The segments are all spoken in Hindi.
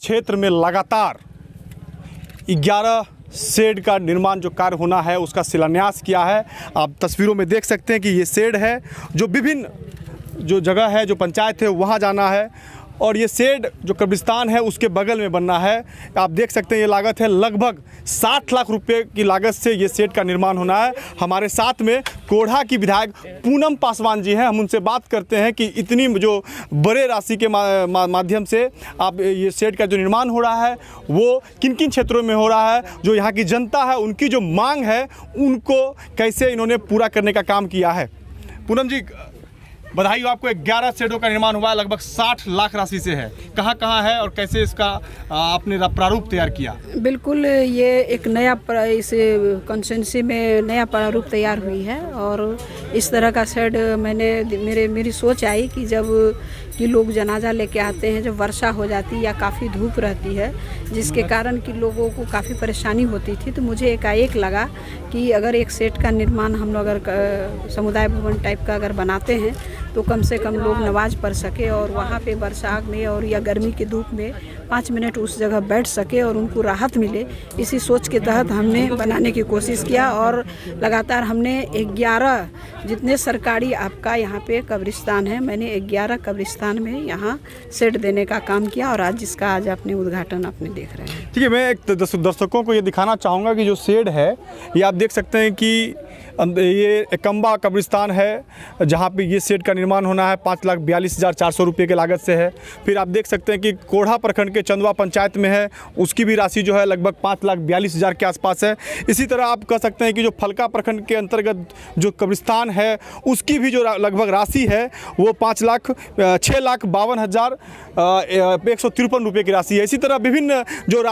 क्षेत्र में लगातार 11 शेड का निर्माण जो कार्य होना है उसका शिलान्यास किया है। आप तस्वीरों में देख सकते हैं कि ये शेड है जो विभिन्न जो जगह है, जो पंचायत है वहाँ जाना है, और ये शेड जो कब्रिस्तान है उसके बगल में बनना है। आप देख सकते हैं ये लागत है लगभग 60 लाख रुपए की लागत से ये शेड का निर्माण होना है। हमारे साथ में कोढ़ा की विधायक पूनम पासवान जी हैं, हम उनसे बात करते हैं कि इतनी जो बड़े राशि के माध्यम से आप ये शेड का जो निर्माण हो रहा है वो किन किन क्षेत्रों में हो रहा है, जो यहाँ की जनता है उनकी जो मांग है उनको कैसे इन्होंने पूरा करने का काम किया है। पूनम जी, बधाई हो आपको। 11 शेडों का निर्माण हुआ है, लगभग 60 लाख राशि से है। कहाँ कहाँ है और कैसे इसका आपने प्रारूप तैयार किया? बिल्कुल, ये एक नया इस कॉन्स्टिट्यूंसी में नया प्रारूप तैयार हुई है और इस तरह का शेड मेरी सोच आई कि जब कि लोग जनाजा लेके आते हैं, जब वर्षा हो जाती है या काफ़ी धूप रहती है जिसके कारण कि लोगों को काफ़ी परेशानी होती थी, तो मुझे एकाएक लगा कि अगर एक शेड का निर्माण हम लोग अगर समुदाय भवन टाइप का अगर बनाते हैं तो कम से कम लोग नमाज पढ़ सके और वहाँ पे बरसात में और या गर्मी की धूप में 5 मिनट उस जगह बैठ सके और उनको राहत मिले। इसी सोच के तहत हमने बनाने की कोशिश किया और लगातार हमने 11 जितने सरकारी आपका यहाँ पे कब्रिस्तान है, मैंने 11 कब्रिस्तान में यहाँ शेड देने का काम किया और आज अपने उद्घाटन आपने देख रहे हैं। ठीक है, मैं एक दर्शकों को ये दिखाना चाहूँगा कि जो शेड है ये आप देख सकते हैं कि ये एकम्बा कब्रिस्तान है जहाँ पे ये शेड का निर्माण होना है। 5,42,400 रुपये की लागत से है। फिर आप देख सकते हैं कि कोढ़ा प्रखंड के चंदवा पंचायत में है, उसकी भी राशि जो है लगभग 5,42,000 के आसपास है। इसी तरह आप कह सकते हैं कि जो फलका प्रखंड के अंतर्गत जो कब्रिस्तान है उसकी भी जो लगभग राशि है वो 6,52,153 रुपये की राशि है। इसी तरह विभिन्न जो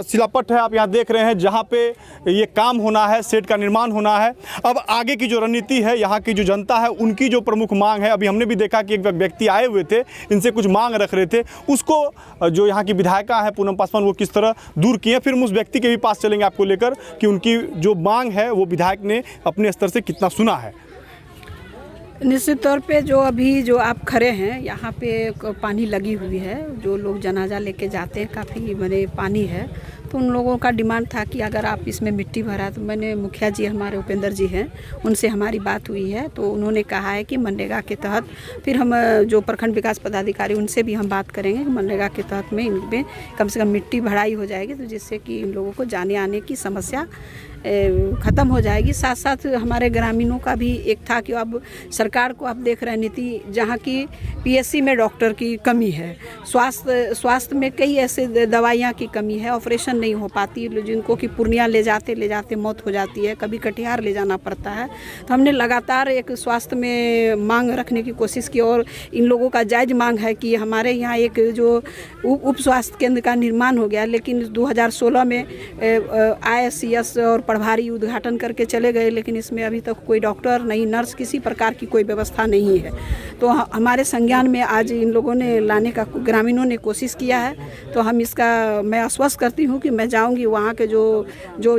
शिलापट है आप यहाँ देख रहे हैं जहाँ पे ये काम होना है, शेड का निर्माण होना है। अब आगे की जो रणनीति है, यहाँ की जो जनता है उनकी जो प्रमुख मांग है, अभी हमने भी देखा कि एक व्यक्ति आए हुए थे, इनसे कुछ मांग रख रहे थे, उसको जो यहाँ की विधायिका है पूनम पासवान वो किस तरह दूर किए। फिर हम उस व्यक्ति के भी पास चलेंगे आपको लेकर कि उनकी जो मांग है वो विधायक ने अपने स्तर से कितना सुना है। निश्चित तौर पे जो अभी जो आप खड़े हैं यहाँ पे पानी लगी हुई है, जो लोग जनाजा लेके जाते हैं काफ़ी बड़े पानी है, तो उन लोगों का डिमांड था कि अगर आप इसमें मिट्टी भरा, तो मैंने मुखिया जी हमारे उपेंद्र जी हैं उनसे हमारी बात हुई है, तो उन्होंने कहा है कि मनरेगा के तहत फिर हम जो प्रखंड विकास पदाधिकारी उनसे भी हम बात करेंगे कि मनरेगा के तहत में इनमें कम से कम मिट्टी भराई हो जाएगी, तो जिससे कि इन लोगों को जाने आने की समस्या ख़त्म हो जाएगी। साथ साथ हमारे ग्रामीणों का भी एक था कि अब सरकार को आप देख रहे हैं नीति, जहाँ की पीएचसी में डॉक्टर की कमी है, स्वास्थ्य में कई ऐसे दवाइयाँ की कमी है, ऑपरेशन नहीं हो पाती, जिनको कि पूर्णिया ले जाते मौत हो जाती है, कभी कटिहार ले जाना पड़ता है। तो हमने लगातार एक स्वास्थ्य में मांग रखने की कोशिश की और इन लोगों का जायज़ मांग है कि हमारे यहाँ एक जो उप स्वास्थ्य केंद्र का निर्माण हो गया, लेकिन 2016 में ISCS और प्रभारी उद्घाटन करके चले गए, लेकिन इसमें अभी तक कोई डॉक्टर नहीं, नर्स, किसी प्रकार की कोई व्यवस्था नहीं है। तो हमारे संज्ञान में आज इन लोगों ने लाने का ग्रामीणों ने कोशिश किया है, तो हम इसका मैं आश्वस्त करती हूँ कि मैं जाऊँगी वहाँ के जो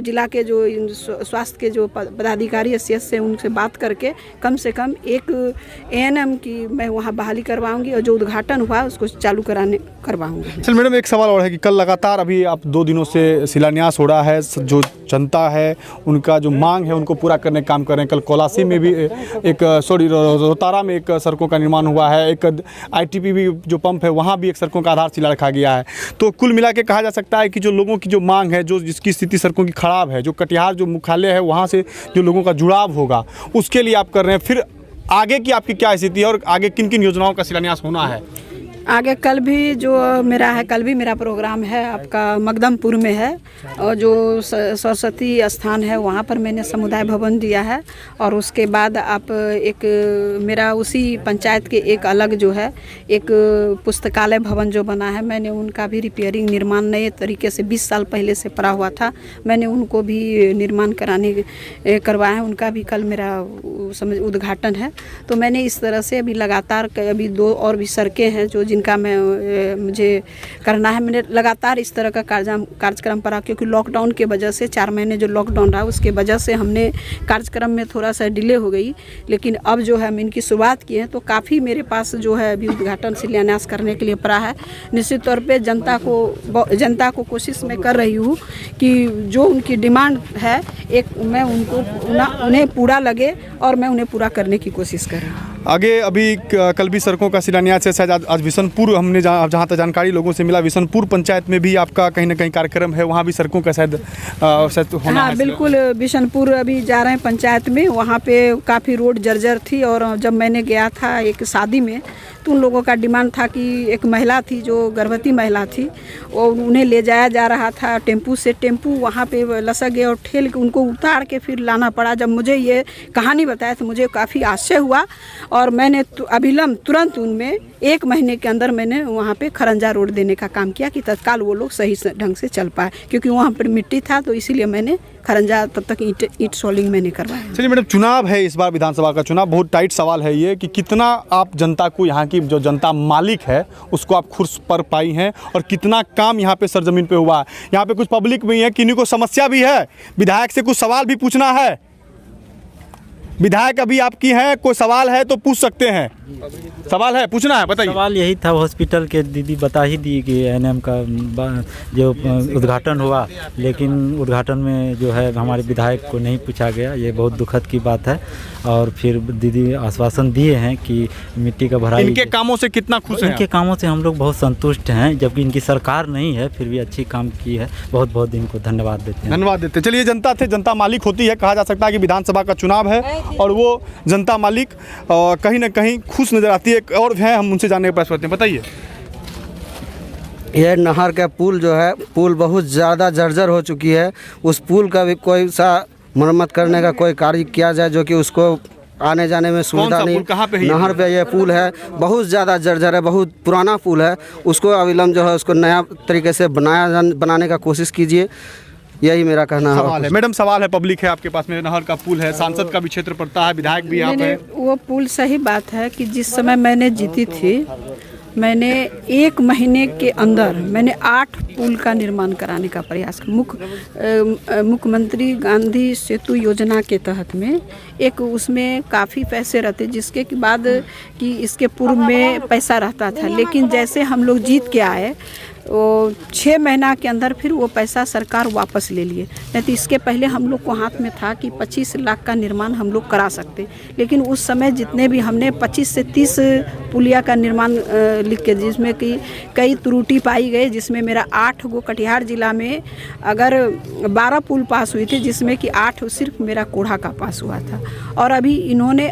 जिला के जो स्वास्थ्य के जो पदाधिकारी CS से उनसे बात करके कम से कम एक ANM की मैं वहाँ बहाली करवाऊँगी और जो उद्घाटन हुआ उसको चालू करवाऊँगी। चल मैडम, एक सवाल और है कि कल लगातार अभी आप 2 दिनों से शिलान्यास हो रहा है, जो जनता है उनका जो मांग है उनको पूरा करने का काम कर रहे हैं। कल कोलासी में भी रोतारा में एक सड़कों का निर्माण हुआ है, एक ITP भी जो पंप है वहाँ भी एक सड़कों का आधारशिला रखा गया है। तो कुल मिला के कहा जा सकता है कि जो लोगों की जो मांग है, जो जिसकी स्थिति सड़कों की खराब है, जो कटिहार जो मुख्यालय है वहाँ से जो लोगों का जुड़ाव होगा उसके लिए आप कर रहे हैं। फिर आगे की आपकी क्या स्थिति है और आगे किन किन योजनाओं का शिलान्यास होना है? आगे कल भी मेरा प्रोग्राम है आपका मकदमपुर में है, और जो सरस्वती स्थान है वहाँ पर मैंने समुदाय भवन दिया है, और उसके बाद आप एक मेरा उसी पंचायत के एक अलग जो है एक पुस्तकालय भवन जो बना है, मैंने उनका भी रिपेयरिंग निर्माण नए तरीके से 20 साल पहले से पड़ा हुआ था, मैंने उनको भी निर्माण करवाया है, उनका भी कल मेरा उद्घाटन है। तो मैंने इस तरह से अभी लगातार अभी 2 और भी सड़कें हैं जो जिनका मुझे करना है। मैंने लगातार इस तरह का कार्यक्रम पड़ा, क्योंकि लॉकडाउन के वजह से 4 महीने जो लॉकडाउन रहा उसके वजह से हमने कार्यक्रम में थोड़ा सा डिले हो गई, लेकिन अब जो है हम इनकी शुरुआत किए हैं तो काफ़ी मेरे पास जो है अभी उद्घाटन शिलान्यास करने के लिए पड़ा है। निश्चित तौर पे जनता को कोशिश मैं कर रही हूँ कि जो उनकी डिमांड है मैं उन्हें पूरा लगे और मैं उन्हें पूरा करने की कोशिश कर रही हूँ। आगे अभी कल भी सड़कों का शिलान्यास है, शायद आज बिशनपुर हमने जहाँ तक जानकारी लोगों से मिला, बिशनपुर पंचायत में भी आपका कहीं ना कहीं कार्यक्रम है, वहाँ भी सड़कों का शायद होना है। बिल्कुल, बिशनपुर अभी जा रहे हैं पंचायत में, वहाँ पे काफ़ी रोड जर्जर थी। और जब मैंने गया था एक शादी में तो उन लोगों का डिमांड था कि एक महिला थी जो गर्भवती महिला थी, और उन्हें ले जाया जा रहा था टेम्पू से, टेम्पू वहाँ पे लसक गए और ठेल के उनको उतार के फिर लाना पड़ा। जब मुझे ये कहानी बताया तो मुझे काफ़ी आश्चर्य हुआ और मैंने अविलंब तुरंत उनमें 1 महीने के अंदर मैंने वहाँ पे खरंजा रोड देने का काम किया कि तत्काल वो लोग सही ढंग से चल पाए, क्योंकि वहाँ पर मिट्टी था तो इसीलिए मैंने खरंजा तब तक ईंट सोलिंग मैंने करवाया। चलिए मैडम, चुनाव है इस बार विधानसभा का चुनाव, बहुत टाइट सवाल है ये कि कितना आप जनता को, यहाँ की जो जनता मालिक है उसको आप खुश पर पाई हैं और कितना काम यहाँ पे सरजमीन पे हुआ है। यहाँ पे कुछ पब्लिक भी है, किन्हीं को समस्या भी है, विधायक से कुछ सवाल भी पूछना है। विधायक अभी आपकी है, कोई सवाल है तो पूछ सकते हैं। सवाल है, पूछना है, बताइए। सवाल यही था, हॉस्पिटल के दीदी बता ही दी कि एनएम का जो उद्घाटन हुआ, लेकिन उद्घाटन में जो है हमारे विधायक को नहीं पूछा गया, ये बहुत दुखद की बात है। और फिर दीदी आश्वासन दिए हैं कि मिट्टी का भराई। इनके कामों से कितना खुश हैं? इनके कामों से हम लोग बहुत संतुष्ट हैं, जबकि इनकी सरकार नहीं है फिर भी अच्छी काम की है। बहुत बहुत इनको धन्यवाद देते हैं। धन्यवाद देते। चलिए, जनता थे, जनता मालिक होती है, कहा जा सकता है कि विधानसभा का चुनाव है और वो जनता मालिक कहीं ना कहीं खुश नजर आती है। और हैं, हम उनसे जानने का प्रयास करते हैं। बताइए। यह नहर का पुल जो है, पुल बहुत ज़्यादा जर्जर हो चुकी है। उस पुल का भी कोई सा मरम्मत करने का कोई कार्य किया जाए जो कि उसको आने जाने में सुविधा नहीं। कहाँ पे है? नहर पे यह पुल है, बहुत ज़्यादा जर्जर है, बहुत पुराना पुल है। उसको अविलंब जो है उसको नया तरीके से बनाने का कोशिश कीजिए, यही मेरा कहना है। मैडम, सवाल है, पब्लिक है आपके पास में, नहर का पुल है, सांसद का भी क्षेत्र पड़ता है, विधायक भी आप हैं। वो पुल, सही बात है कि जिस समय मैंने जीती थी, मैंने 1 महीने के अंदर मैंने 8 पुल का निर्माण कराने का प्रयास किया। मुख्यमंत्री गांधी सेतु योजना के तहत में एक उसमें काफ़ी पैसे रहते, जिसके बाद कि इसके पूर्व में पैसा रहता था, लेकिन जैसे हम लोग जीत के आए वो 6 महीना के अंदर फिर वो पैसा सरकार वापस ले लिए। नहीं तो इसके पहले हम लोग को हाथ में था कि 25 लाख का निर्माण हम लोग करा सकते, लेकिन उस समय जितने भी हमने 25 से 30 पुलिया का निर्माण लिख के, जिसमें कि कई त्रुटि पाई गई, जिसमें मेरा 8 गो कटिहार जिला में अगर 12 पुल पास हुई थी, जिसमें कि 8 सिर्फ मेरा कोढ़ा का पास हुआ था। और अभी इन्होंने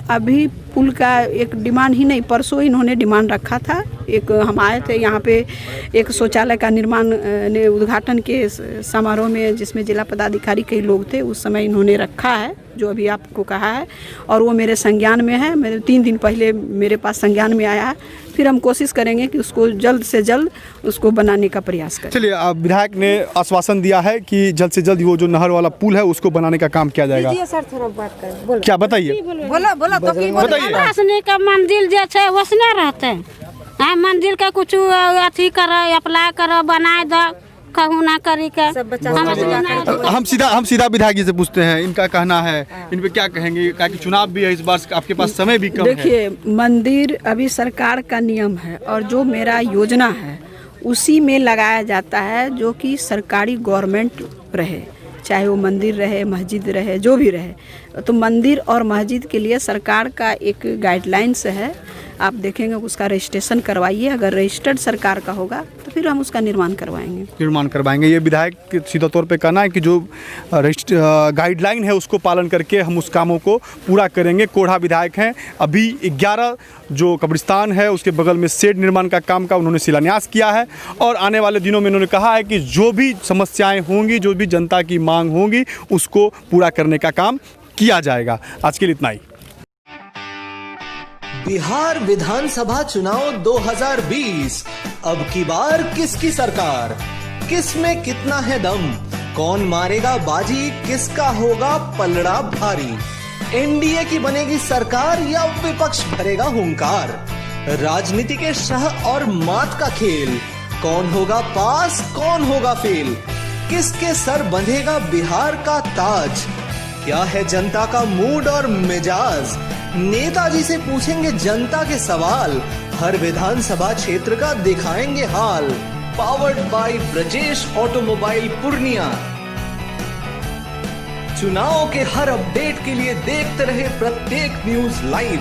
पुल का एक डिमांड ही नहीं, परसों इन्होंने डिमांड रखा था। एक हम आए थे यहाँ पे एक शौचालय का निर्माण उद्घाटन के समारोह में, जिसमें जिला पदाधिकारी कई लोग थे, उस समय इन्होंने रखा है जो अभी आपको कहा है, और वो मेरे संज्ञान में है। मेरे 3 दिन पहले मेरे पास संज्ञान में आया है। फिर हम कोशिश करेंगे कि उसको जल्द से जल्द उसको बनाने का प्रयास करें। चलिए, विधायक ने आश्वासन दिया है कि जल्द से जल्द वो जो नहर वाला पुल है उसको बनाने का काम किया जाएगा। सर थोड़ा बात कर, क्या बताइए? बताइए। का मंदिर जो है वसने रहते हैं, मंदिर का कुछ अथी कर अप्लाई कर बनाए दो, कहूँ ना करी का। हम सीधा विधायक जी से पूछते हैं, इनका कहना है, इन पे क्या कहेंगे? क्या कि चुनाव भी है इस बार, आपके पास समय भी कम है। देखिए, मंदिर अभी सरकार का नियम है और जो मेरा योजना है उसी में लगाया जाता है, जो कि सरकारी गवर्नमेंट रहे, चाहे वो मंदिर रहे, मस्जिद रहे, जो भी रहे। तो मंदिर और मस्जिद के लिए सरकार का एक गाइडलाइंस है, आप देखेंगे उसका रजिस्ट्रेशन करवाइए। अगर रजिस्टर्ड सरकार का होगा तो फिर हम उसका निर्माण करवाएंगे। ये विधायक सीधा तौर पे कहना है कि जो गाइडलाइन है उसको पालन करके हम उस कामों को पूरा करेंगे। कोढ़ा विधायक हैं। अभी 11 जो कब्रिस्तान है उसके बगल में शेड निर्माण का काम का उन्होंने शिलान्यास किया है, और आने वाले दिनों में उन्होंने कहा है कि जो भी समस्याएँ होंगी, जो भी जनता की मांग होगी, उसको पूरा करने का काम किया जाएगा। आज के लिए इतना ही। बिहार विधानसभा चुनाव 2020, अब की बार किसकी सरकार, किस में कितना है दम, कौन मारेगा बाजी, किसका होगा पलड़ा भारी, एनडीए की बनेगी सरकार या विपक्ष भरेगा हुंकार। राजनीति के शह और मात का खेल, कौन होगा पास कौन होगा फेल, किसके सर बंधेगा बिहार का ताज, क्या है जनता का मूड और मिजाज, नेताजी से पूछेंगे जनता के सवाल, हर विधानसभा क्षेत्र का दिखाएंगे हाल। Powered by Brajesh automobile Purnia. चुनाव के हर अपडेट के लिए देखते रहे प्रत्येक न्यूज लाइव।